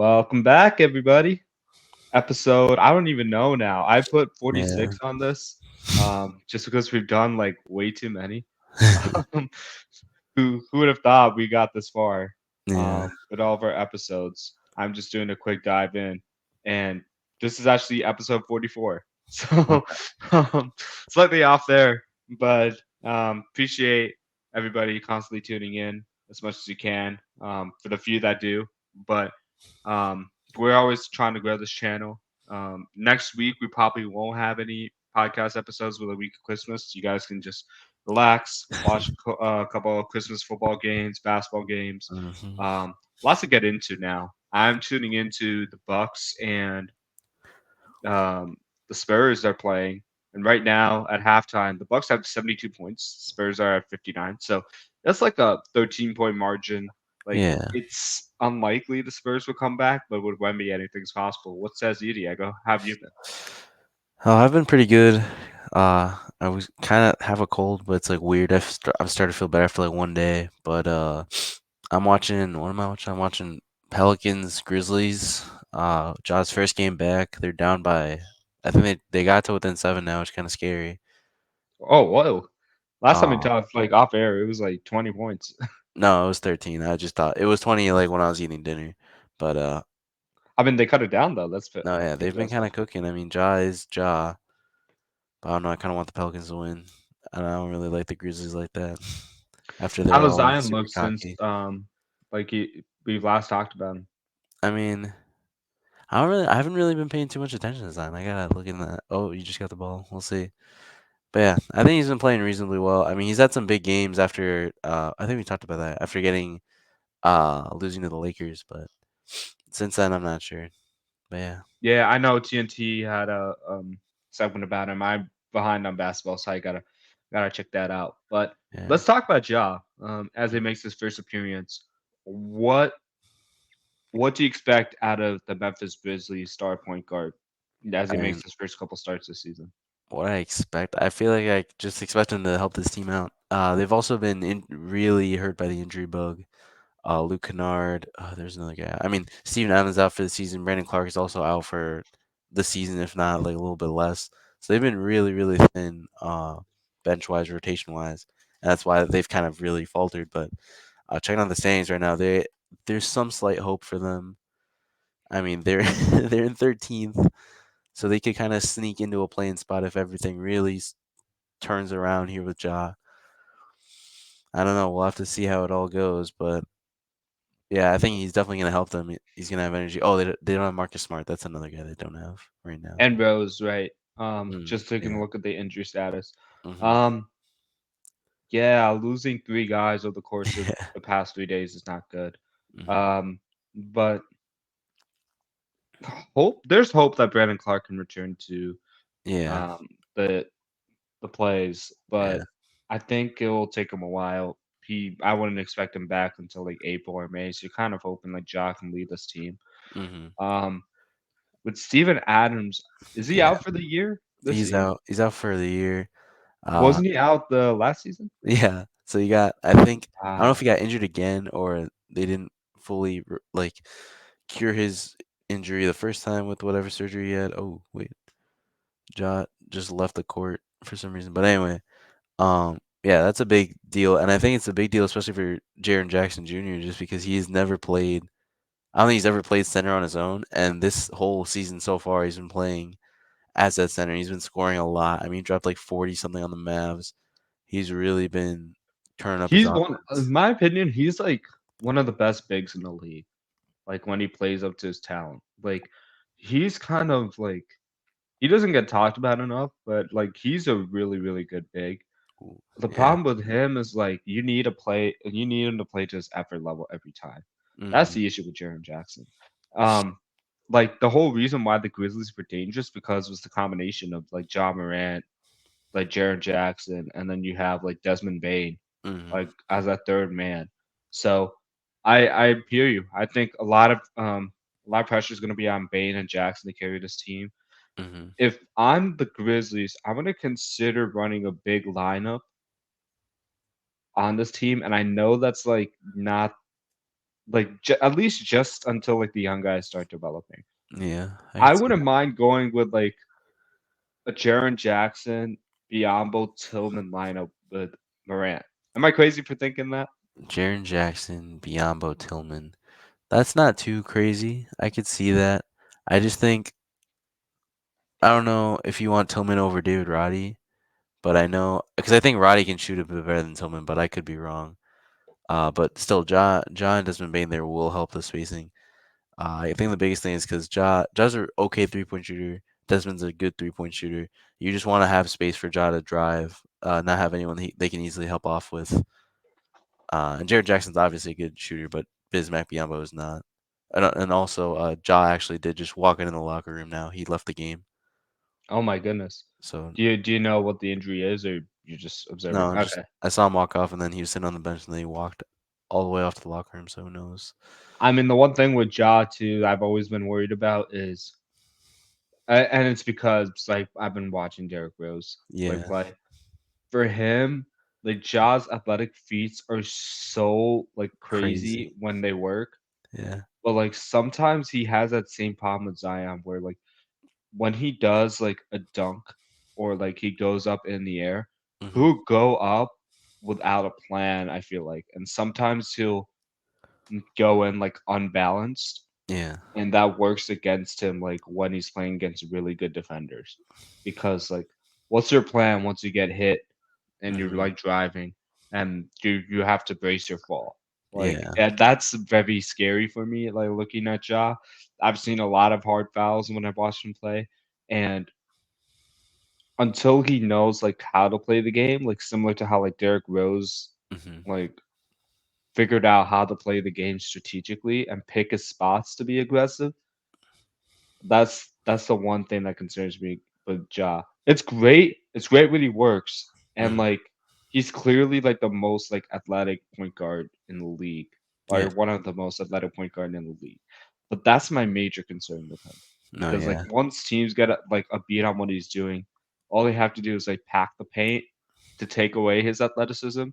Welcome back, everybody. Episode, I don't even know now. I put Yeah. 46 on this, just because we've done like way too many. Um, who would have thought we got this far, Yeah. with all of our episodes? I'm just doing a quick dive in, and this is actually episode 44. So, Okay. um, slightly off there, but appreciate everybody constantly tuning in as much as you can. For the few that do, but um, we're always trying to grow this channel. Next week we probably won't have any podcast episodes with a week of Christmas. You guys can just relax, watch a couple of Christmas football games, basketball games. Mhm. Lots to get into now. I'm tuning into the Bucks and um, the Spurs are playing, and right now at halftime, the Bucks have 72 points. Spurs are at 59, so that's like a 13-point margin. Like Yeah. it's unlikely the Spurs will come back, but with Wemby, anything's possible. What says you, Diego? How have you been? Oh, I've been pretty good. I was kind of have a cold, but it's like weird. I've started to feel better after like one day. But I'm watching. What am I watching? I'm watching Pelicans Grizzlies. Jaw's first game back. They're down by. I think they got to within 7 now. It's kind of scary. Oh, whoa! Last time we Uh, talked, like off air, it was like 20 points. no, it was 13. I just thought it was 20 like when I was eating dinner. But I mean, they cut it down though. no, yeah, Pretty they've been kind impressive. of cooking. I mean, Ja is Ja. But I don't know. I kind of want the Pelicans to win. And I don't really like the Grizzlies like that. After How they're does all Zion super look since cocky. we've last talked about him? I mean, I haven't really been paying too much attention to Zion. I gotta look in that. Oh, you just got the ball. We'll see. But yeah, I think he's been playing reasonably well. I mean, he's had some big games after. I think we talked about that after getting losing to the Lakers. But since then, I'm not sure. But yeah, Yeah, I know TNT had a segment about him. I'm behind on basketball, so I gotta check that out. But yeah. let's talk about Ja. As he Mm. makes his first appearance, what what do you expect out of the Memphis Grizzlies star point guard as I he mean, makes his first couple starts this season? what I expect, I feel like I just expect him to help this team out. They've also been really hurt by the injury bug. Luke Kennard. There's another guy. I mean, Steven Adams out for the season. Brandon Clark is also out for the season, if not like a little bit less. So they've been really, really thin, bench wise, rotation wise, and that's why they've kind of really faltered. But checking on the standings right now, there's some slight hope for them. I mean, they're they're in 13th, so they could kind of sneak into a playing spot if everything really turns around here with Ja. I don't know. We'll have to see how it all goes, but yeah, I think he's definitely gonna help them. He's gonna have energy. Oh, they don't have Marcus Smart. That's another guy they don't have right now. And Rose, right? Just taking a Yeah. look at the injury status. Hmm. Um, yeah, losing three guys over the course of Yeah. the past 3 days is not good. Hmm. But there's hope that Brandon Clark can return to Yeah. um, the the plays, Yeah. but I think it will take him a while. I wouldn't expect him back until like April or May. So you're kind of hoping like Ja can lead this team. Hmm. Um, with Steven Adams, is he Yeah. out for the year? This year? He's out for the year. Uh, Wasn't he out the last season? yeah. So you got. I think I don't know if he Wow. got injured again or they didn't fully like cure his injury the first time with whatever surgery he had. Oh wait, Ja just left the court for some reason. But anyway, yeah, that's a big deal, and I think it's a big deal, especially for Jaren Jackson Jr. Just because he's never played. I don't think he's ever played center on his own, and this whole season so far, he's been playing as that center. He's been scoring a lot. I mean, he dropped like 40 something on the Mavs. He's really been turning up his He's one, offense. in my opinion, he's like one of the best bigs in the league. Like when he plays up to his talent. Like he's kind of like he doesn't get talked about enough, but like he's a really, really good big. Ooh, The yeah. problem with him is like you need him to play to his effort level every time. That's Hmm. the issue with Jaren Jackson. Um, like the whole reason why the Grizzlies were dangerous because it was the combination of like John Morant, like Jaren Jackson, and then you have like Desmond Bain, Hmm. like as that third man. So I hear you. I think a lot of pressure is going to be on Bain and Jackson to carry this team. Hmm. If I'm the Grizzlies, I'm going to consider running a big lineup on this team, and I know that's like not like at least just until like the young guys start developing. Yeah, I I could see wouldn't that. mind going with like a Jaren Jackson, Biombo, Tillman lineup with Morant. Am I crazy for thinking that? Jaren Jackson, Biombo, Tillman. That's not too crazy. I could see that. I just think I don't know if you want Tillman over David Roddy, but I know because I think Roddy can shoot a bit better than Tillman, but I could be wrong. But still, John and Desmond Bain there will help the spacing. I think the biggest thing is because Ja's a okay 3-point shooter. Desmond's a good 3-point shooter. You just want to have space for Ja to drive, not have anyone they can easily help off with. And Jared Jackson's obviously a good shooter, but Bismack Biyombo is not. And also, Ja actually did just walk into the locker room now. He left the game. Oh my goodness. So, Do you know what the injury is, or you're just observing? no, just Okay. I saw him walk off, and then he was sitting on the bench, and then he walked all the way off to the locker room. So, who knows? I mean, the one thing with Ja too, I've always been worried about is, and it's because like I've been watching Derrick Rose Yeah, play. For him, like Ja's athletic feats are so like crazy crazy. when they work, Yeah. but like sometimes he has that same problem with Zion where like when he does like a dunk or like he goes up in the air, Hmm. he'll go up without a plan, I feel like. And sometimes he'll go in like unbalanced, Yeah. and that works against him like when he's playing against really good defenders. Because like what's your plan once you get hit and you're Hmm. like driving and you have to brace your fall? Like Yeah. that's very scary for me, like looking at Ja. I've seen a lot of hard fouls when I've watched him play, and until he knows like how to play the game, like similar to how like Derrick Rose Hmm. like figured out how to play the game strategically and pick his spots to be aggressive. That's the one thing that concerns me with Ja. It's great. It's great when he works, and Hmm. like he's clearly like the most like athletic point guard in the league, Yeah. or one of the most athletic point guard in the league. But that's my major concern with him No. because like Yeah. once teams get like a beat on what he's doing, all they have to do is like pack the paint to take away his athleticism,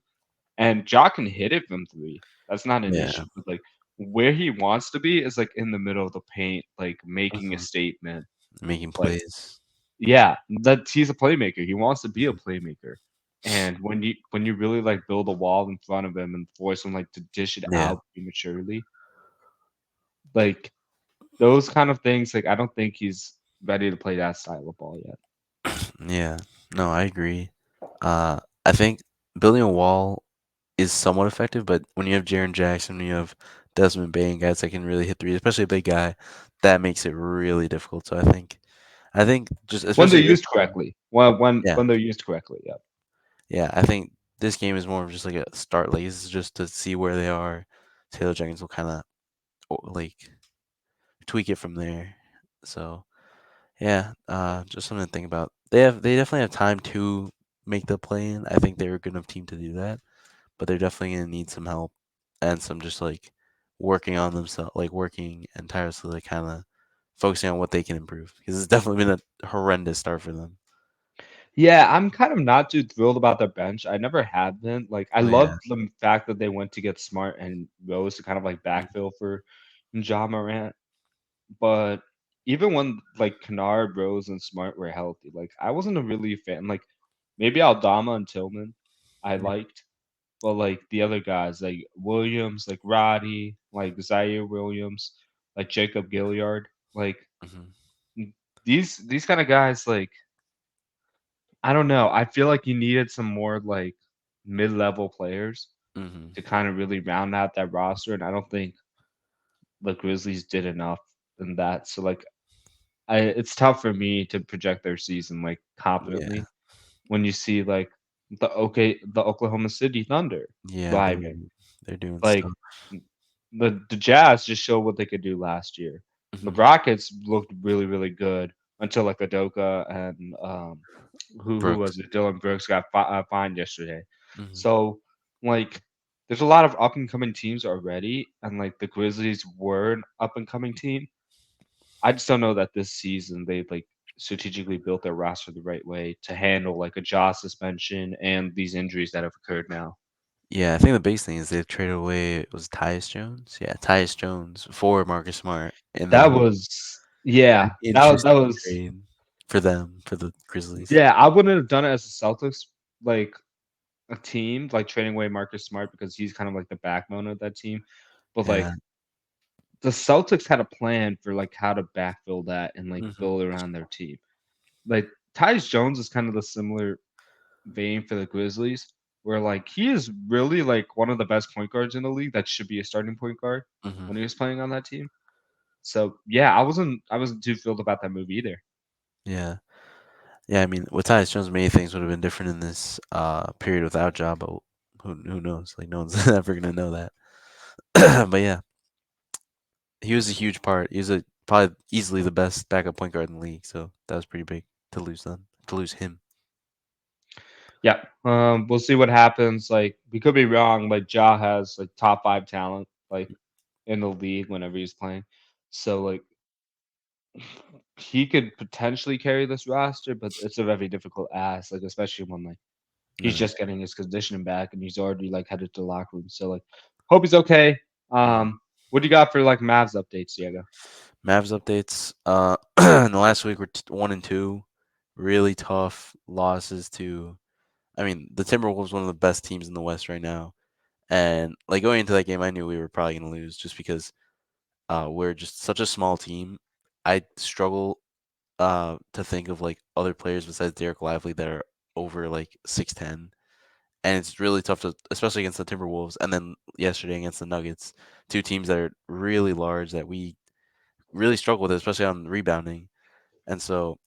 and Ja can hit it from 3. That's not an Yeah. issue, but, like, where he wants to be is, like, in the middle of the paint, like, making a Hmm. statement. Making Like plays. yeah, that he's a playmaker. He wants to be a Mhm. playmaker. And when you really, like, build a wall in front of him and force him, like, to dish it Yeah. out prematurely, like, those kind of things, like, I don't think he's ready to play that style of ball yet. Yeah. No, I agree. I think building a wall is somewhat effective, but when you have Jaren Jackson, when you have Desmond Bain, guys that can really hit threes, especially a big guy, that makes it really difficult. So I think just When they're especially this used game, correctly. When when yeah, when they're used correctly, yeah. yeah, I think this game is more of just like a start. Like this is just to see where they are. Taylor Jenkins will kind of like tweak it from there. So yeah, just something to think about. They definitely have time to make the play in. I think they're a good enough team to do that, but they're definitely gonna need some help and some just like working on themselves, like working and tirelessly, like kind of focusing on what they can improve because it's definitely been a horrendous start for them. Yeah, I'm kind of not too thrilled about their bench. I never have been. Like, I Oh yeah. love the fact that they went to get Smart and Rose to kind of like Mhm. backfill for Ja Morant. But even when like Kennard, Rose, and Smart were healthy, like I wasn't a really fan. Like maybe Aldama and Tillman, I Yeah. liked, but like the other guys, like Williams, like Roddy, like Zaire Williams, like Jacob Gilliard, like Mhm. these kind of guys, like I don't know. I feel like you needed some more like mid-level players Mhm. to kind of really round out that roster, and I don't think the Grizzlies did enough in that. So like it's tough for me to project their season like Yeah. confidently when you see like the Oklahoma City Thunder Yeah. thriving. They're doing Like stuff. the Jazz just showed what they could do last year. The Mhm. Rockets looked really, really good until like Adoka and who Brooks. was it? Dylan Brooks got fined yesterday. Mhm. So like, there's a lot of up and coming teams already, and like the Grizzlies were an up and coming team. I just don't know that this season they like strategically built their roster the right way to handle like a jaw suspension and these injuries that have occurred now. Yeah, I think the biggest thing is they've traded away was Tyus Jones. Yeah, Tyus Jones for Marcus Smart in That that was yeah, an that interesting was trade for them, for the Grizzlies. yeah. I wouldn't have done it as a Celtics like a team, like trading away Marcus Smart because he's kind of like the backbone of that team. But like Yeah. the Celtics had a plan for like how to backfill that and like Hmm. build around their team. Like Tyus Jones is kind of the similar vein for the Grizzlies, where like he is really like one of the best point guards in the league that should be a starting point guard Hmm. when he was playing on that team. So yeah, I wasn't too thrilled about that move either. Yeah. Yeah, I mean, with Tyus Jones, many things would have been different in this period without Ja, but who knows? Like, no one's ever gonna know that. But yeah, he was a huge part. He was probably easily the best backup point guard in the league. So that was pretty big to lose him. Yeah, we'll see what happens. Like we could be wrong. Like Ja has like top five talent like in the league whenever he's playing. So like he could potentially carry this roster, but it's a very difficult ask. Like especially when like he's Yeah. just getting his conditioning back and he's already like headed to the locker room. So like hope he's okay. Mhm. What do you got for like Mavs updates, Diego? Mavs updates. In the last week we're 1-2. Really tough losses to. I mean, the Timberwolves one of the best teams in the West right now, and like going into that game, I knew we were probably gonna lose just because we're just such a small team. I struggle to think of like other players besides Derek Lively that are over like 6'10", and it's really tough to, especially against the Timberwolves, and then yesterday against the Nuggets, two teams that are really large that we really struggle with, especially on rebounding. And so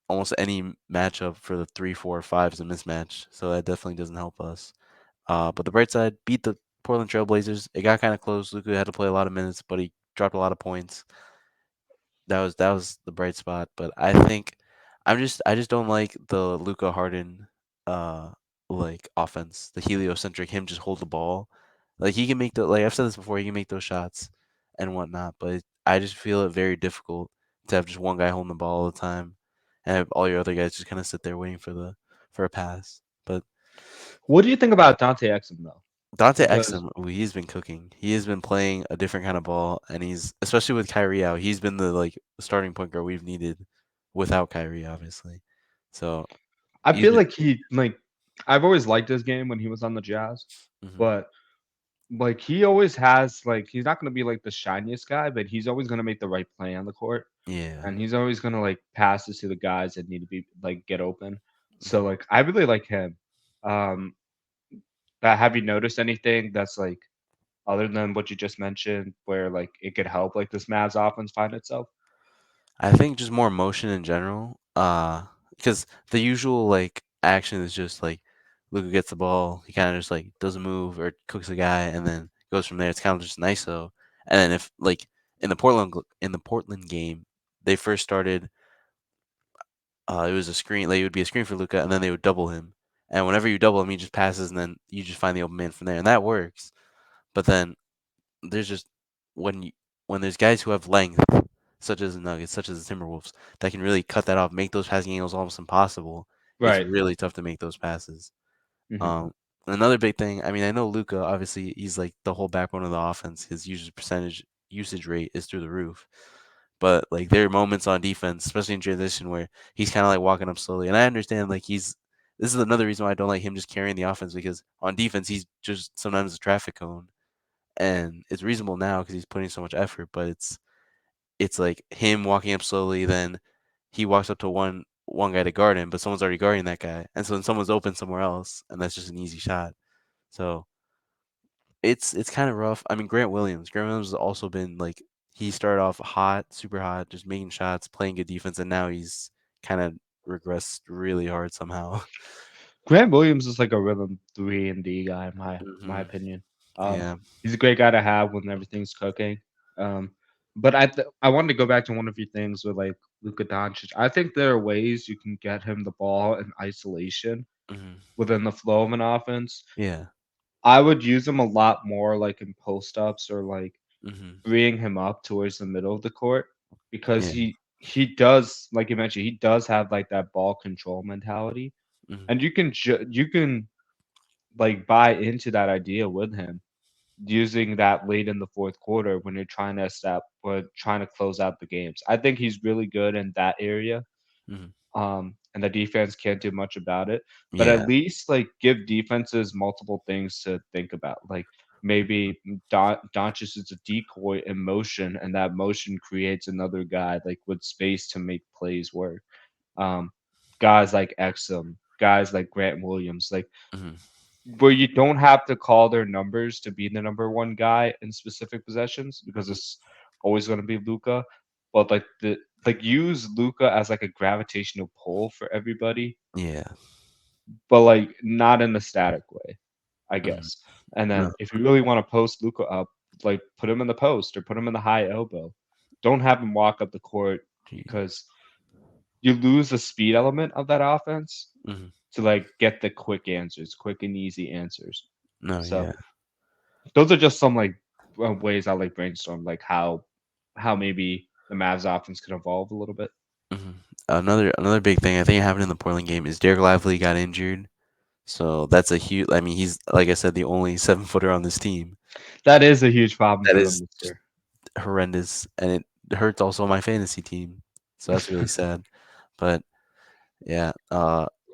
almost any matchup for the 3, 4, 5 is a mismatch. So that definitely doesn't help us. But the bright side, beat the Portland Trailblazers. It got kind of close. Luka had to play a lot of minutes, but he dropped a lot of points. That was the bright spot. But I think I just don't like the Luka Harden uh like offense, the heliocentric him just hold the ball. Like he can make the, like I've said this before, he can make those shots and whatnot, but I just feel it very difficult to have just one guy holding the ball all the time and have all your other guys just kind of sit there waiting for a pass. But What do you think about Dante Exum though? Dante Because Exum, ooh, he's been cooking. He has been playing a different kind of ball, and he's, especially with Kyrie out, he's been the like starting point guard we've needed without Kyrie, obviously. So I he's feel been. like I've always liked his game when he was on the Jazz, Hmm. but like he always has like he's not gonna be like the shiniest guy, but he's always gonna make the right play on the court. Yeah. And he's always gonna like pass this to the guys that need to be like get open. So Hmm. like I really like him. Um, but have you noticed anything that's like other than what you just mentioned, where like it could help like this Mavs offense find itself? I think just more motion in general. Because the usual like action is just like Luka gets the ball, he kind of just like does a move or cooks a guy, and then goes from there. It's kind of just nice though. And then if like in the Portland game, they first started. It was a screen. Like, it would be a screen for Luca, and then they would double him. And whenever you double him, he just passes, and then you just find the open man from there, and that works. But then there's just when you when there's guys who have length, such as the Nuggets, such as the Timberwolves, that can really cut that off, make those passing angles almost impossible. It's Right. really tough to make those passes. Hmm. Um, Another big thing. I mean, I know Luca. Obviously, he's like the whole backbone of the offense. His usage rate is through the roof. But like there are moments on defense, especially in transition, where he's kind of like walking up slowly. And I understand like he's. This is another reason why I don't like him just carrying the offense, because on defense he's just sometimes a traffic cone, and it's reasonable now because he's putting so much effort. But it's like him walking up slowly, then he walks up to one guy to guard him, but someone's already guarding that guy, and so then someone's open somewhere else, and that's just an easy shot. So it's kind of rough. I mean, Grant Williams has also been like, he started off hot, super hot, just making shots, playing good defense, and now he's kind of regressed really hard somehow. Grant Williams is like a rhythm 3 and D guy in my Hmm. opinion. Yeah. He's a great guy to have when everything's cooking. Um, but I wanted to go back to one of your things with like Luka Doncic. I think there are ways you can get him the ball in isolation Hmm. within the flow of an offense. Yeah. I would use him a lot more like in post ups or like Hmm. freeing him up towards the middle of the court because Yeah. he does like you mentioned he does have like that ball control mentality Hmm. and you can like buy into that idea with him, using that late in the fourth quarter when you're trying to step or trying to close out the games. I think he's really good in that area. Mhm. And the defense can't do much about it. But Yeah. at least like give defenses multiple things to think about. Like maybe Doncic is a decoy in motion, and that motion creates another guy like with space to make plays work. Um, Guys like Exum, guys like Grant Williams, like Mhm. where you don't have to call their numbers to be the number one guy in specific possessions because Mhm. it's always going to be Luca, but like use Luca as like a gravitational pull for everybody, Yeah. but like not in a static way, I Mhm. guess. And No. then if you really want to post Luca up, like put him in the post or put him in the high elbow. Don't have him walk up the court Gee. because you lose the speed element of that offense Mhm. to like get the quick answers, quick and easy answers. No, So yeah. those are just some like ways I like brainstorm like how maybe the Mavs offense could evolve a little bit. Mhm. Another big thing I think happened in the Portland game is Derek Lively got injured. So that's a huge. I mean, he's like I said, the only 7 footer on this team. That is a huge problem That for them is this just year. horrendous, and it hurts also my fantasy team. So that's really sad. But yeah,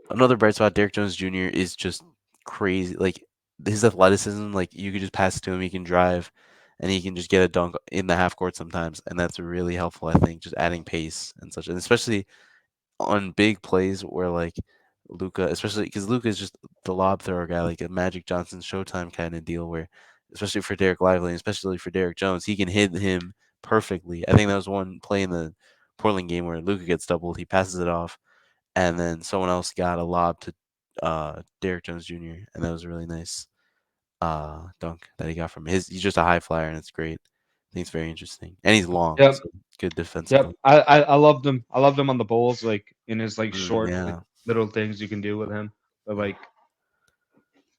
another bright spot, Derrick Jones Jr. is just crazy. Like his athleticism, like you could just pass it to him, he can drive, and he can just get a dunk in the half court sometimes, and that's really helpful. I think just adding pace and such, and especially on big plays where like Luca, especially because Luca is just the lob thrower guy, like a Magic Johnson Showtime kind of deal, where especially for Derek Lively, and especially for Derek Jones, he can hit him perfectly. I think that was one play in the Portland game where Luca gets doubled, he passes it off, and then someone else got a lob to Derek Jones Jr. and that was a really nice dunk that he got from his. He's just a high flyer, and it's great. I think it's very interesting, and he's long, Yep, so good yep. defensively. I loved him. I loved him on the Bulls, like in his like short like Yeah, little things you can do with him. But like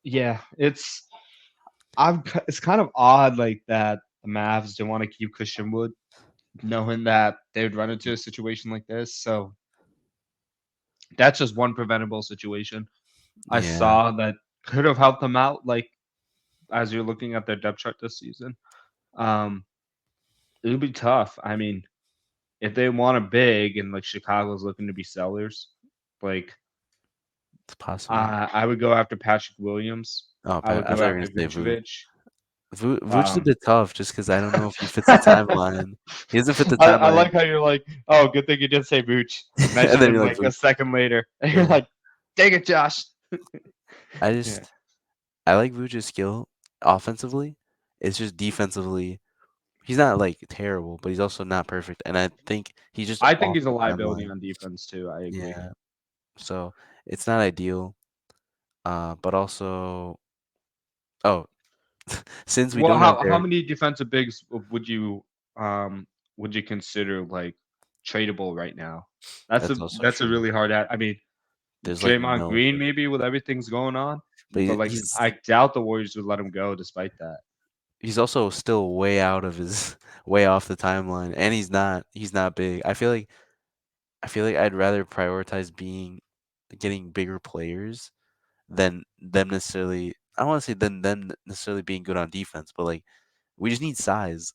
yeah, it's kind of odd like that the Mavs didn't want to keep Christian Wood, knowing that they would run into a situation like this. So that's just one preventable situation I yeah, saw that could have helped them out. Like as you're looking at their depth chart this season, um, it would be tough. I mean, if they want a big and like Chicago's looking to be sellers, like it's possible. I would go after Patrick Williams. Oh, I would I go thought you were after gonna say Vooch. Vucevic. Vooch is a Um, bit tough just because I don't know if he fits the timeline. He doesn't fit the I timeline, like how you're like, oh, good thing you did say Vooch. and Mention then him you're like like a Vooch. second later, and you're Yeah, like, dang it, Josh. I Yeah, just I like Vooch's skill offensively. It's just defensively, he's not like terrible, but he's also not perfect, and I think he's just I think off he's a the liability timeline. on defense too. I agree. Yeah, so it's not ideal. But also, oh, since we Well, don't have how Derek, many defensive bigs um would you consider like tradable right now? that's also That's a true. really hard I mean, There's like Draymond no, Green maybe with everything's going on, but but like he's I doubt the Warriors would let him go despite that. he's also still way out of his way off the timeline, and he's not big. I feel like I'd rather prioritize being getting bigger players than them necessarily. I don't want to say than them necessarily being good on defense, but like we just need size.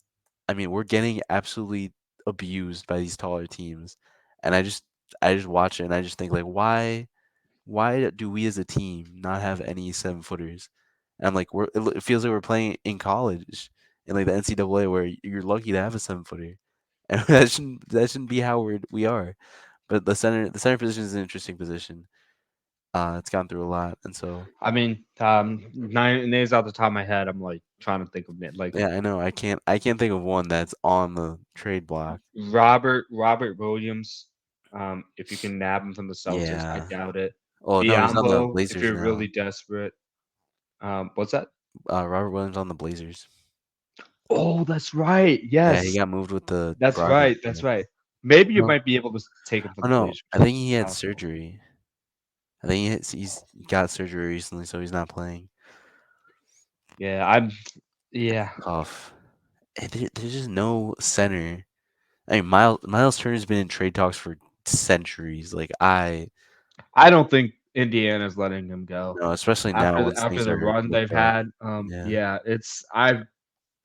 I mean, we're getting absolutely abused by these taller teams, and I just watch it and I just think like why do we as a team not have any 7 footers? And I'm like, it feels like we're playing in college in like the NCAA where you're lucky to have a 7 footer, and that shouldn't be how we are. But the center position is an interesting position. It's gone through a lot, and so I mean, nine names out the top of my head. I'm like trying to think of it. Like yeah, I know I can't think of one that's on the trade block. Robert Williams. If you can nab him from the Celtics, I Yeah. doubt it. Oh no, he's on the Biombo, if Blazers you're now. really desperate. What's that? Robert Williams on the Blazers. Oh, that's right. Yeah, he Yes, got moved with the that's Brogdon right. That's trade. right. Maybe you No, might be able to take him from oh the no, I Blazers. think he had Possible. surgery. I think he's got surgery recently, so he's not playing. Yeah, I'm. Yeah, Tough. There's just no center. I mean, Miles Turner's been in trade talks for centuries. Like I don't think. Indiana's letting him go No, especially now once after things the are run they've looked at. had. Yeah. Yeah,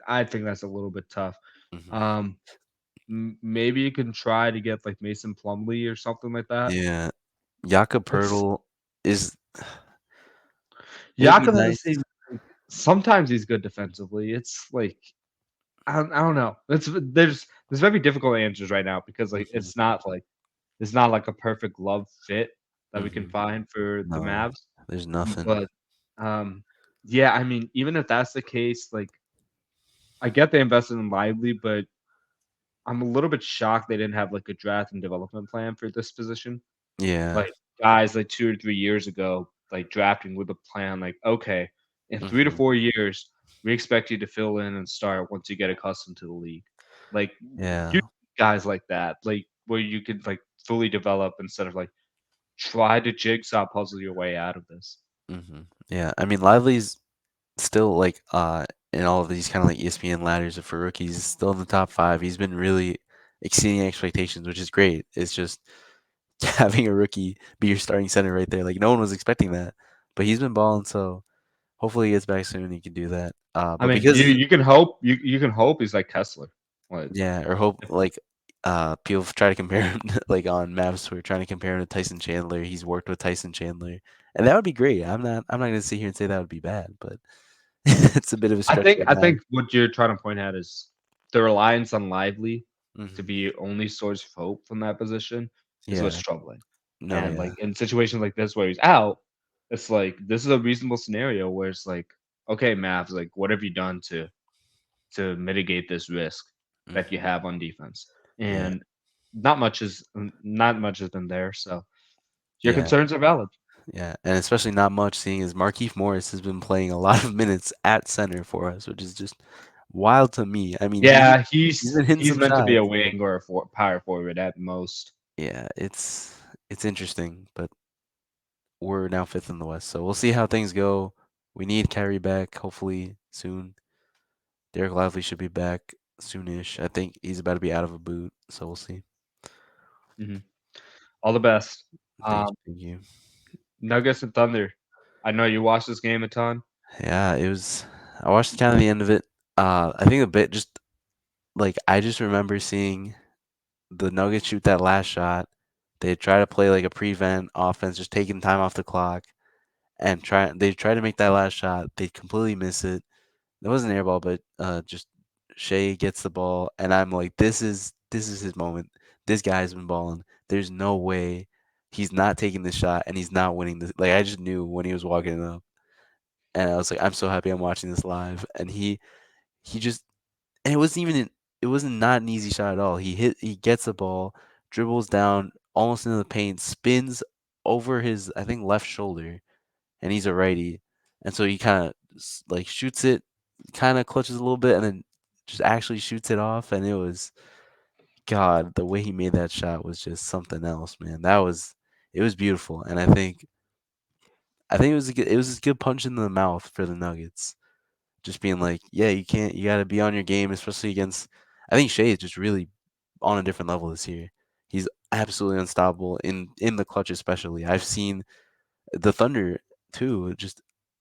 I think that's a little bit tough. Mhm. Um, maybe you can try to get like Mason Plumlee or something like that. Yeah. Jakob It's Poeltl is it would be Jakob at the nice. same. Sometimes he's good defensively. It's like I don't know. There's very difficult answers right now because like Mhm, it's not like a perfect love fit that we can mhm. find for the No, Mavs. there's nothing. But um, yeah, I mean, even if that's the case, like I get they invested in Lively, but I'm a little bit shocked they didn't have like a draft and development plan for this position. Yeah. Like guys like 2 or 3 years ago, like drafting with a plan, like, okay, in Mhm. 3 to 4 years, we expect you to fill in and start once you get accustomed to the league. Like you Yeah. guys like that, like where you could like fully develop instead of like try to jigsaw puzzle your way out of this. Mhm. Yeah. I mean, Lively's still like in all of these kind of like ESPN ladders for rookies, he's still in the top 5. He's been really exceeding expectations, which is great. It's just having a rookie be your starting center right there, like no one was expecting that, but he's been balling. So hopefully he gets back soon and he can do that. I But mean, because he, you can hope you can hope he's like Kessler. Like yeah, or hope if like people try to compare him like on Mavs, we're trying to compare him to Tyson Chandler. He's worked with Tyson Chandler, and that would be great. I'm not gonna sit here and say that would be bad, but it's a bit of a stretch for I that. think what you're trying to point at is the reliance on Lively to Hmm. be only source of hope from that position is what's Yeah. troubling. No. And Yeah. like in situations like this where he's out, it's like this is a reasonable scenario where it's like, okay, Mavs, like what have you done to mitigate this risk that you Hmm. have on defense? Yeah. And not much has been there. So your Yeah. concerns are valid. Yeah. And especially not much, seeing as Markieff Morris has been playing a lot of minutes at center for us, which is just wild to me. I mean, Yeah, he's been hitting he's some meant to be a shots. wing or a power forward at most. Yeah, it's interesting, but we're now 5th in the West, so we'll see how things go. We need Kyrie back, hopefully soon. Derek Lively should be back soonish. I think he's about to be out of a boot, so we'll see. Mhm. All the best. Thank Um, you, thank you. Nuggets and Thunder. I know you watched this game a ton. Yeah, it was. I watched kind of the end of it. I think a bit just like I just remember seeing the Nuggets shoot that last shot. They try to play like a prevent offense, just taking time off the clock, and They try to make that last shot. They completely miss it. It wasn't an air ball, but just Shea gets the ball, and I'm like, this is his moment. This guy's been balling. There's no way he's not taking this shot and he's not winning this. Like I just knew when he was walking it up, and I was like, I'm so happy I'm watching this live. And he just and it wasn't not an easy shot at all. He gets the ball, dribbles down almost into the paint, spins over his I think left shoulder, and he's a righty, and so he kind of like shoots it, kind of clutches a little bit, and then just actually shoots it off. And it was God, the way he made that shot was just something else, man. It was beautiful, and I think it was a good punch in the mouth for the Nuggets. Just being like, yeah, you got to be on your game, especially against. I think Shea is just really on a different level this year. He's absolutely unstoppable in the clutch, especially. I've seen the Thunder too, just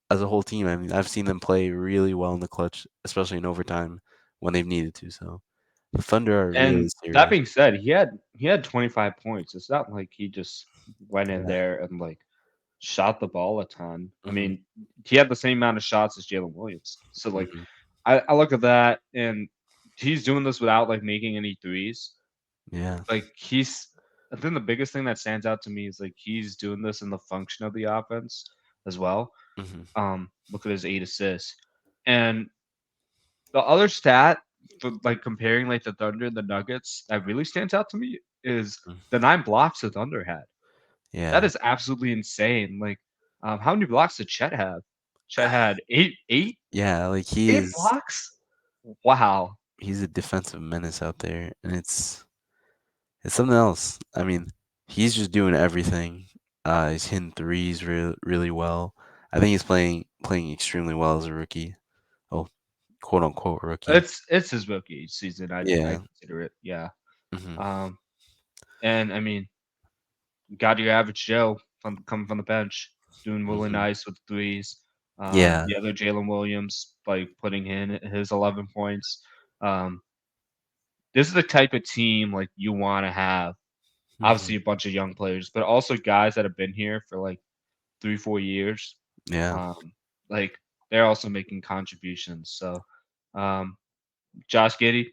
as a whole team. I mean, I've seen them play really well in the clutch, especially in overtime when they've needed to. So the Thunder are really And that serious. being said, he had 25 points. It's not like he just went in Yeah. there and like shot the ball a ton. I Hmm. mean, he had the same amount of shots as Jalen Williams. So like Hmm. I look at that and he's doing this without like making any threes. Yeah. Like I think the biggest thing that stands out to me is like he's doing this in the function of the offense as well. Hmm. Look at his 8 assists. And the other stat for like comparing like the Thunder and the Nuggets that really stands out to me is the 9 blocks the Thunder had. That Yeah. is absolutely insane. Like, how many blocks did Chet have? Chet had Yeah. Like eight blocks. Wow. he's a defensive menace out there, and it's something else. I mean, he's just doing everything. He's hitting threes really well. I think he's playing extremely well as a rookie. Oh, quote unquote rookie. It's his rookie season. I Yeah. consider it. Yeah. Hmm. Um, and I mean, got your average Joe. from coming from the bench, doing really Hmm. nice with threes. Yeah. The other Jalen Williams, like putting in his 11 points. Um, this is the type of team like you want to have. Hmm. Obviously, a bunch of young players, but also guys that have been here for like 3, 4 years. Yeah. Um, like they're also making contributions. So, um, Josh Giddey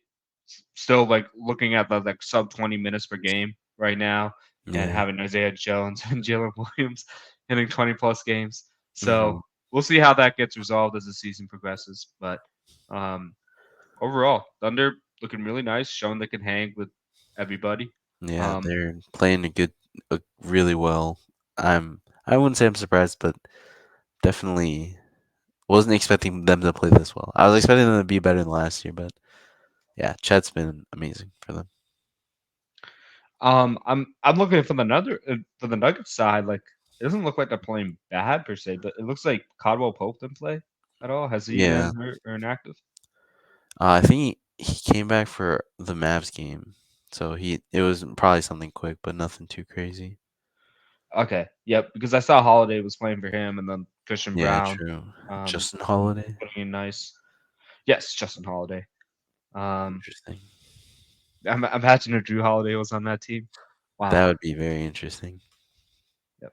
still like looking at the like sub 20 minutes per game right now, and Yeah. having Isaiah Jones and Jalen Williams hitting 20 plus games. Hmm. So we'll see how that gets resolved as the season progresses. But um, overall, Thunder looking really nice, showing they can hang with everybody. Yeah. Um, They're playing really well. I wouldn't say I'm surprised, but definitely wasn't expecting them to play this well. I was expecting them to be better than last year, but yeah, Chet's been amazing for them. I'm looking for the Nuggets side. Like, it doesn't look like they're playing bad per se, but it looks like Caldwell Pope didn't play at all. Has he Yeah. been hurt or inactive? I think he came back for the Mavs game, so he it was probably something quick, but nothing too crazy. Okay, yep. Because I saw Holiday was playing for him, and then Christian Yeah, Brown, true. Justin been Holiday. putting in nice. Yes, Justin Holiday. Um, Interesting. I'm imagine if Drew Holiday was on that team. That Wow. would be very interesting. Yep.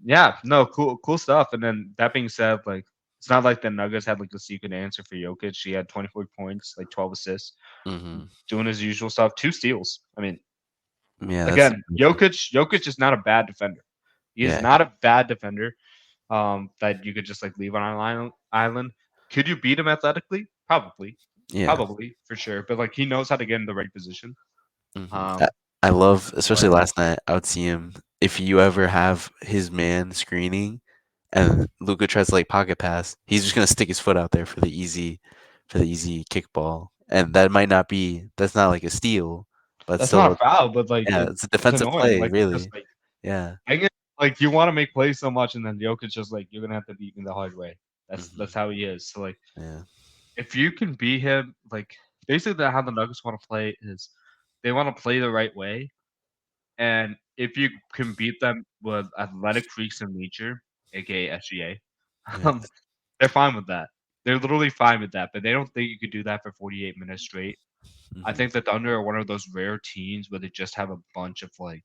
Yeah. No. Cool stuff. And then that being said, like it's not like the Nuggets had like the secret answer for Jokic. He had 24 points, like 12 assists, Hmm. doing his usual stuff. 2 steals. I mean, Yeah, that's again, impressive. Jokic is not a bad defender. He is Yeah, not a bad defender. That you could just like leave on an island. Could you beat him athletically? Probably, yeah. probably for sure. But like he knows how to get in the right position. Hmm. I, Um, I love, especially but last night. I would see him if you ever have his man screening, and Luca tries to like pocket pass. He's just gonna stick his foot out there for the easy kickball, and that might not be that's not like a steal, but that's not still, a foul. But like yeah, it's a it's defensive annoying. play, Like it's just really. like Yeah. dang it. Like you want to make plays so much, and then Jokic just like you're gonna have to beat me the hard way. That's Hmm. how he is. So like Yeah. if you can beat him, like basically how the Nuggets want to play is they want to play the right way. And if you can beat them with athletic freaks in nature, aka SGA, um, Yes. they're fine with that. They're literally fine with that, but they don't think you could do that for 48 minutes straight. I Hmm. think the Thunder are one of those rare teams where they just have a bunch of like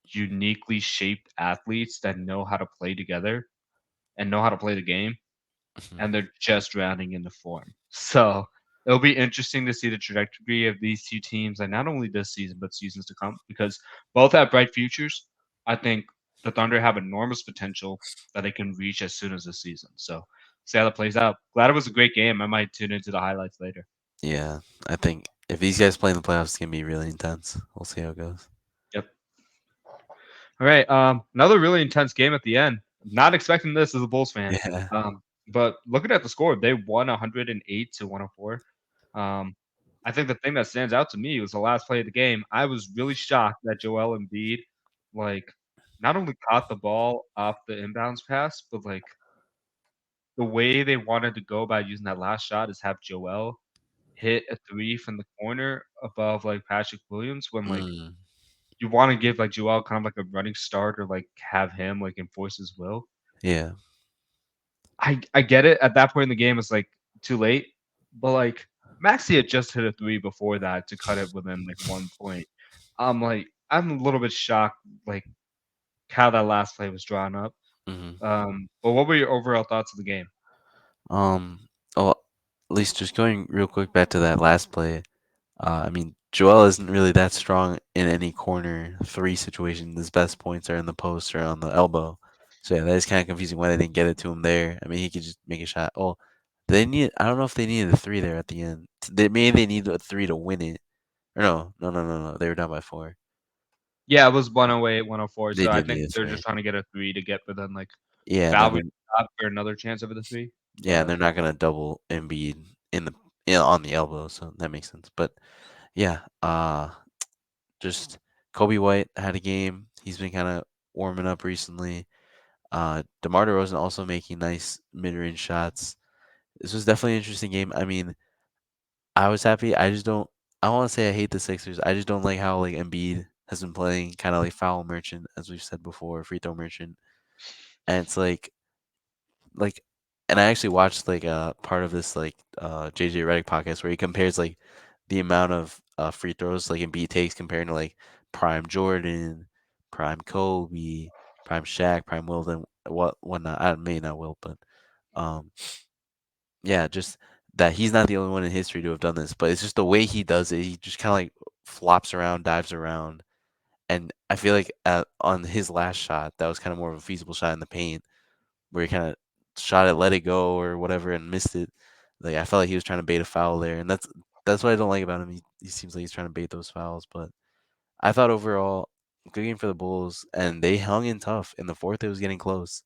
uniquely shaped athletes that know how to play together and know how to play the game, Hmm. and they're just rounding into form. So it'll be interesting to see the trajectory of these two teams, and not only this season but seasons to come, because both have bright futures. I think the Thunder have enormous potential that they can reach as soon as this season. So see how that plays out. Glad it was a great game. I might tune into the highlights later. Yeah. I think if these guys play in the playoffs, it's gonna be really intense. We'll see how it goes. Yep. All right. Another really intense game at the end. Not expecting this as a Bulls fan. Yeah. But looking at the score, they won 108 to 104. Um, I think the thing that stands out to me was the last play of the game. I was really shocked that Joel Embiid, like, not only caught the ball off the inbounds pass, but like the way they wanted to go about using that last shot is have Joel hit a three from the corner above like Patrick Williams when like Mm. you want to give like Joel kind of like a running start or like have him like enforce his will. Yeah. I get it. At that point in the game, it's like too late. But like Maxi had just hit a three before that to cut it within like 1 point. I'm a little bit shocked like how that last play was drawn up. Hmm. But what were your overall thoughts of the game? Um. Oh, at least just going real quick back to that last play. I mean, Joel isn't really that strong in any corner three situation. His best points are in the post or on the elbow. So yeah, that is kind of confusing why they didn't get it to him there. I mean, he could just make a shot. Oh, they need. I don't know if they needed a three there at the end. Maybe they need a three to win it. Or no, no, no, no, no. They were down by four. Yeah, it was 108, 104. They So I did think need a they're just three. trying to get a three to get within like Yeah, and then salvage shot for another chance over the three. yeah, and But they're not gonna double Embiid in the on the elbow, so that makes sense. But yeah, just Kobe White had a game. He's been kind of warming up recently. DeMar DeRozan also making nice mid-range shots. This was definitely an interesting game. I mean, I was happy. I just don't. I don't want to say I hate the Sixers. I just don't like how like Embiid. has been playing kind of like foul merchant, as we've said before, free throw merchant, and it's like, and I actually watched like part of this like JJ Redick podcast where he compares like the amount of free throws like Embiid takes comparing to like prime Jordan, prime Kobe, prime Shaq, prime Wilt, whatnot. I may not Wilt, but um yeah, just that he's not the only one in history to have done this, but it's just the way he does it. He just kind of like flops around, dives around, and I feel like on his last shot, that was kind of more of a feasible shot in the paint where he kind of shot it, let it go or whatever, and missed it. Like I felt like he was trying to bait a foul there, and that's what I don't like about him. He seems like he's trying to bait those fouls, but I thought overall good game for the Bulls, and they hung in tough. In the fourth, it was getting close.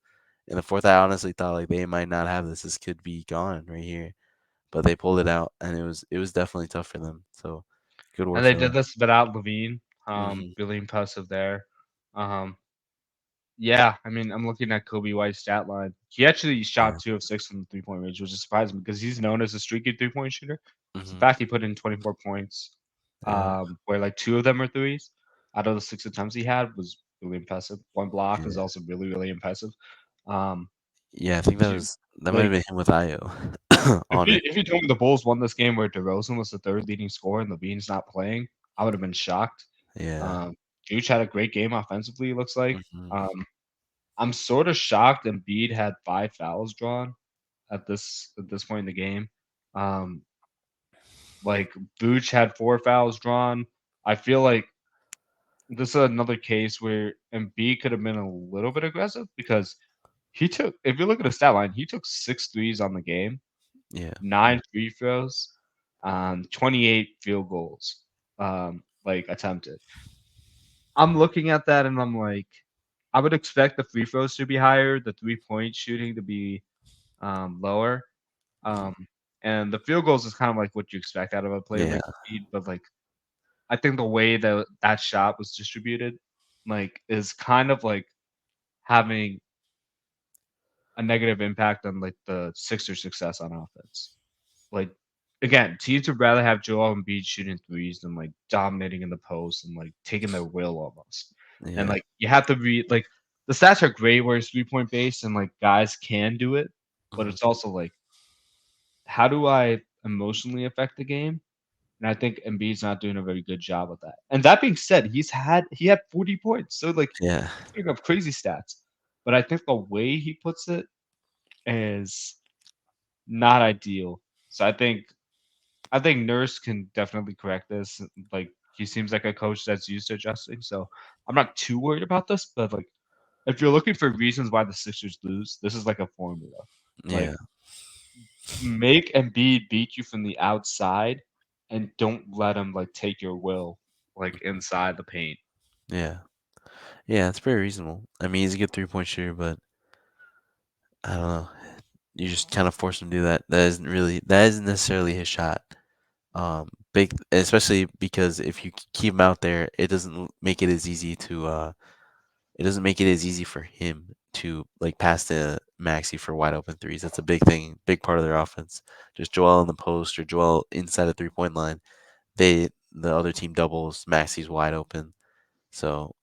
In the fourth, I honestly thought like they might not have this. This could be gone right here, but they pulled it out, and it was definitely tough for them. So good And work they for did them. this without Levine. Hmm. Really impressive there. Um, yeah, I mean, I'm looking at Kobe White's stat line. He actually Yeah. shot 2 of 6 from the 3-point range, which is surprising because he's known as a streaky 3-point shooter. So the Hmm. fact he put in 24 points, Yeah. where like 2 of them were threes out of the 6 attempts he had was really impressive. One block was Yeah. also really, really impressive. Um, Yeah. I think two, that might have like been him with Io if on you it. if you told me the Bulls won this game where DeRozan was the third leading scorer and Levine's not playing, I would have been shocked. Yeah. Um, Juge had a great game offensively. It looks like. Hmm. Um, I'm sort of shocked Embiid had 5 fouls drawn at this point in the game. Um, like Vooch had 4 fouls drawn. I feel like this is another case where Embiid could have been a little bit aggressive because he took. If you look at the stat line, he took 6 threes on the game, Yeah. 9 free throws, 28 field goals, like attempted. I'm looking at that and I'm like, I would expect the free throws to be higher, the 3-point shooting to be lower. Mhm. Um, and the field goals is kind of like what you expect out of a player Yeah. like Embiid, but like I think the way that that shot was distributed, like, is kind of like having a negative impact on like the Sixers' success on offense. Like again, teams would rather have Joel Embiid shooting threes than like dominating in the post and like taking their will almost. And Yeah. like you have to be like the stats are great where it's 3-point based and like guys can do it, but Mhm. it's also like how do I emotionally affect the game? And I think Embiid's not doing a very good job with that. And that being said, he had 40 points. So like Yeah. he's putting up crazy stats. But I think the way he puts it is not ideal. So I think Nurse can definitely correct this. Like he seems like a coach that's used to adjusting. So I'm not too worried about this, but like if you're looking for reasons why the Sixers lose, this is like a formula. Like Yeah. make Embiid beat you from the outside and don't let him like take your will like inside the paint. Yeah. Yeah, it's pretty reasonable. I mean, he's a good 3-point shooter, but I don't know. You just kind of force him to do that. That isn't necessarily his shot. Big, especially because if you keep him out there, make it as easy it doesn't make it as easy for him to like pass to Maxi for wide open threes. That's a big thing, big part of their offense. Just Joel in the post or Joel inside the 3-point line. The other team doubles, Maxi's wide open. So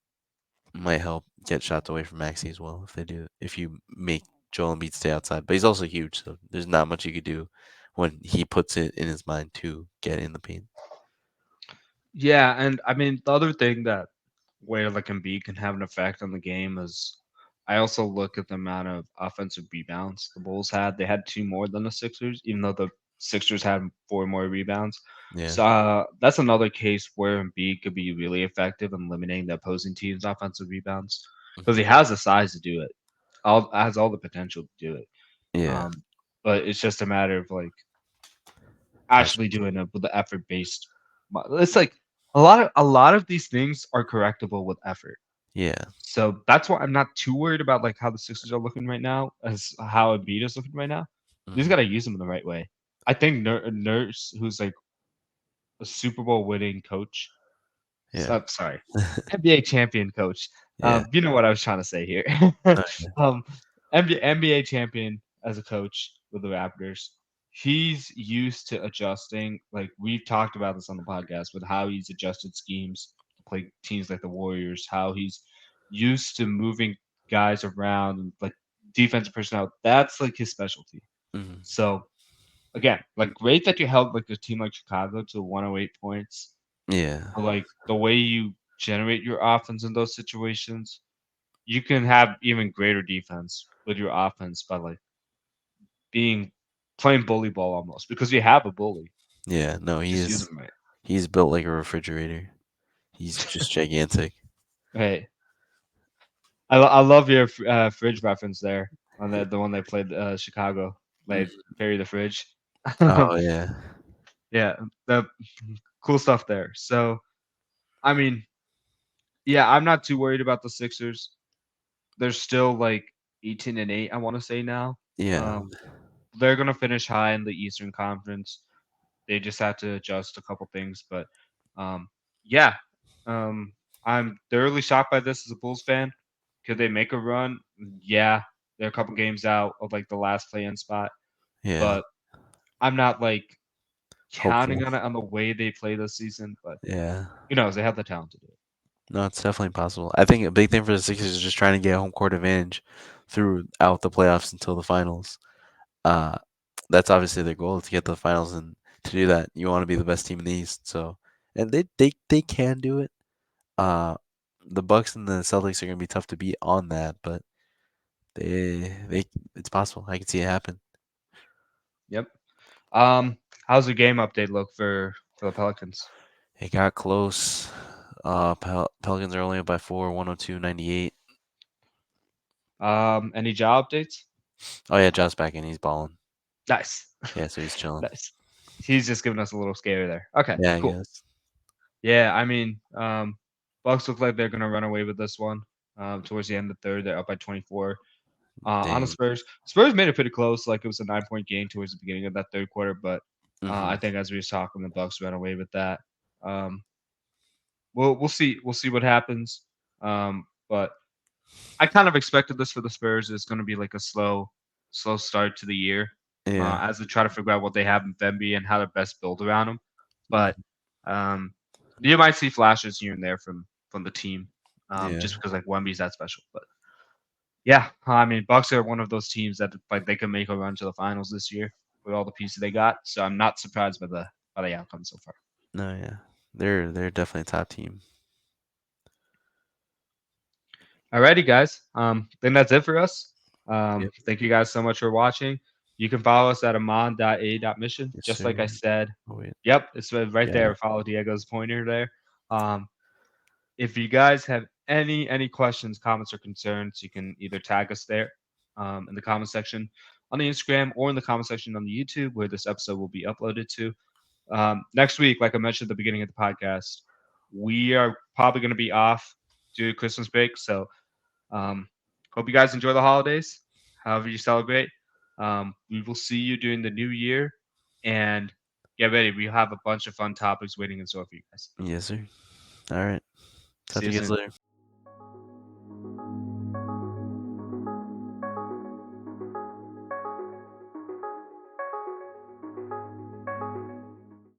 might help get shots away from Maxi as well if they do. If you make Joel Embiid stay outside, but he's also huge, so there's not much you could do when he puts it in his mind to get in the paint. Yeah, and I mean the other thing that where like Embiid can have an effect on the game is I also look at the amount of offensive rebounds the Bulls had. They had 2 more than the Sixers, even though the Sixers had 4 more rebounds. Yeah. So that's another case where Embiid could be really effective in limiting the opposing team's offensive rebounds because he Hmm. has the size to do it. All has all the potential to do it. Yeah. Um, but it's just a matter of like Actually, actually doing it with the effort based. It's like a lot of these things are correctable with effort. yeah. So that's why I'm not too worried about like how the Sixers are looking right now, as how Embiid is looking right now. You just Hmm. gotta use them in the right way. I think Nurse, who's like a Super Bowl winning coach, Yeah. sorry, NBA champion coach. Yeah. You know what I was trying to say here. No, yeah. um, NBA champion as a coach with the Raptors. He's used to adjusting. Like we've talked about this on the podcast with how he's adjusted schemes play teams like the Warriors, how he's used to moving guys around and like defensive personnel. That's like his specialty. Mhm. So again, like great that you held like a team like Chicago to 108 points. Yeah. But like the way you generate your offense in those situations, you can have even greater defense with your offense by like being playing bully ball almost because you have a bully. Yeah. No, Just use him right. he's built like a refrigerator. He's just gigantic. Hey, I love your fridge reference there on the one they played Chicago. Like Mhm. Perry the fridge. Oh yeah. Yeah, the cool stuff there. So I mean, yeah, I'm not too worried about the Sixers. They're still like 18-8, I want to say now. Yeah. Um, they're gonna finish high in the Eastern Conference. They just have to adjust a couple things, but um, yeah, um, I'm thoroughly shocked by this as a Bulls fan. Could they make a run? Yeah, they're a couple games out of like the last play-in spot, Yeah. but I'm not like counting Hopeful. on it on the way they play this season. But Yeah. who knows? They have the talent to do it. No, it's definitely possible. I think a big thing for the Sixers is just trying to get home court advantage throughout the playoffs until the finals. Uh, that's obviously their goal to get to the finals, and to do that, you want to be the best team in the East. So, and they can do it. Uh, the Bucks and the Celtics are gonna be tough to beat on that, but they it's possible. I can see it happen. Yep. Um, how's the game update look for the Pelicans? It got close. Pelicans are only up by 4, 102-98. Any job updates? Oh yeah, Josh back in. He's balling. Nice. Yeah, so he's chilling. Nice. He's just giving us a little scare there. Okay, Yeah, I cool. guess. Yeah, I mean, Bucks look like they're gonna run away with this one. Towards the end of the third, they're up by 24. On the Dang. Spurs, Spurs made it pretty close. Like it was a 9-point game towards the beginning of that third quarter, but Hmm. I think as we was talking, the Bucks ran away with that. Um, we'll see what happens. But I kind of expected this for the Spurs. It's going to be like a slow start to the year Yeah. as they try to figure out what they have in Femby and how to best build around him. But Mhm. um, you might see flashes here and there from the team, Yeah. just because like Wemby's that special. But yeah, I mean, Bucks are one of those teams that like they can make a run to the finals this year with all the pieces they got. So I'm not surprised by the outcome so far. No, yeah. They're definitely a top team. Alrighty, guys. Then that's it for us. Yep. Thank you guys so much for watching. You can follow us at amon.a.mission, Yes, just like I sir. said. Oh wait. Yep, it's right Got there. it. Follow Diego's pointer there. Um, if you guys have any questions, comments, or concerns, you can either tag us there in the comment section on the Instagram or in the comment section on the YouTube where this episode will be uploaded to. Next week, like I mentioned at the beginning of the podcast, we are probably going to be off due to Christmas break. So hope you guys enjoy the holidays, however you celebrate. We will see you during the new year and get ready. We have a bunch of fun topics waiting in store for you guys. Yes, sir. All right. Talk See to you you guys soon. later.